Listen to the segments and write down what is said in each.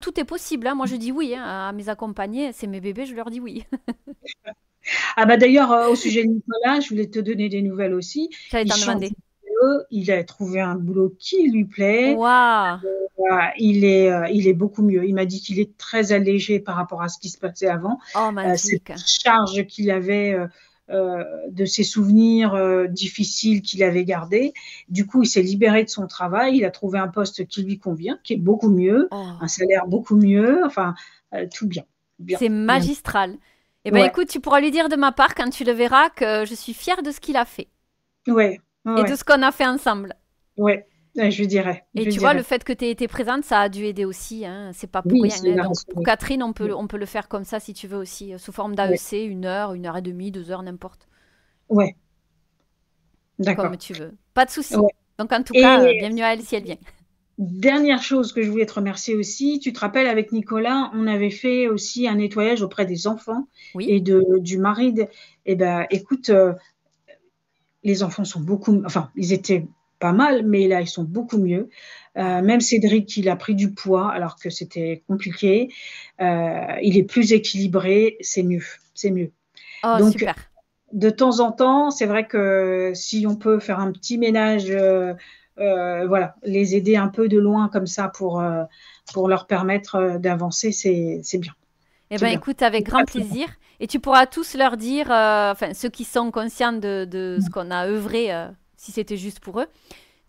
tout est possible, hein. Moi, je dis oui, hein, à mes accompagnés. C'est mes bébés, je leur dis oui. Ah bah d'ailleurs, au sujet de Nicolas, je voulais te donner des nouvelles aussi. J'allais Il t'en change demander. de boulot, il a trouvé un boulot qui lui plaît. Waouh! Voilà, il est beaucoup mieux. Il m'a dit qu'il est très allégé par rapport à ce qui se passait avant. Oh, Cette magique. charge qu'il avait de ses souvenirs difficiles qu'il avait gardés. Du coup, il s'est libéré de son travail. Il a trouvé un poste qui lui convient, qui est beaucoup mieux, Oh, un salaire beaucoup mieux. Enfin, tout bien, bien, c'est bien. magistral. Eh ben, Ouais, écoute, tu pourras lui dire de ma part quand tu le verras que je suis fière de ce qu'il a fait ouais, ouais, et de ouais, ce qu'on a fait ensemble. ouais. Je dirais, Et je tu vois, le dirais. fait que tu aies été présente, ça a dû aider aussi, hein. C'est pas pour Oui, rien, c'est hein. la Donc, pour rassuré. Catherine, Ouais, on peut le faire comme ça si tu veux aussi, sous forme ouais, d'AEC, une heure et demie, 2 heures, n'importe. ouais, Comme d'accord. tu veux. Pas de souci. Ouais. Donc, en tout cas, Et bienvenue à elle si elle vient. dernière chose que je voulais te remercier aussi, tu te rappelles avec Nicolas, on avait fait aussi un nettoyage auprès des enfants Oui? et du mari. Eh ben, écoute, les enfants sont beaucoup, enfin, ils étaient pas mal, mais là, ils sont beaucoup mieux. Ah. Même Cédric, il a pris du poids alors que c'était compliqué. Il est plus équilibré, c'est mieux, c'est mieux. Oh, Donc, super. de temps en temps, c'est vrai que si on peut faire un petit ménage, voilà, les aider un peu de loin comme ça pour leur permettre d'avancer, c'est bien. Eh C'est ben, bien. écoute, avec grand plaisir. Et tu pourras tous leur dire, enfin, ceux qui sont conscients de ce qu'on a œuvré, si c'était juste pour eux,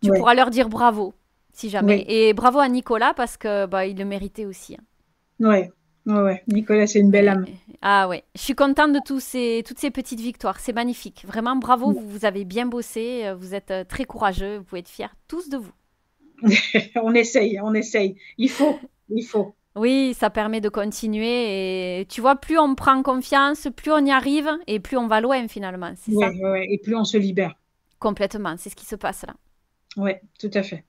tu Ouais, pourras leur dire bravo, si jamais. oui, Et bravo à Nicolas parce que bah, il le méritait aussi, hein. ouais, ouais, ouais. Nicolas, c'est une belle Et- âme. ah ouais, je suis contente de toutes ces petites victoires. C'est magnifique. Vraiment, bravo, vous avez bien bossé. Vous êtes très courageux. Vous pouvez être fiers tous de vous. On essaye, on essaye. Il faut, il faut. Oui, ça permet de continuer. Et tu vois, plus on prend confiance, plus on y arrive et plus on va loin finalement. C'est ça? Ouais, ouais, ouais. Et plus on se libère. Complètement. C'est ce qui se passe là. Ouais, tout à fait.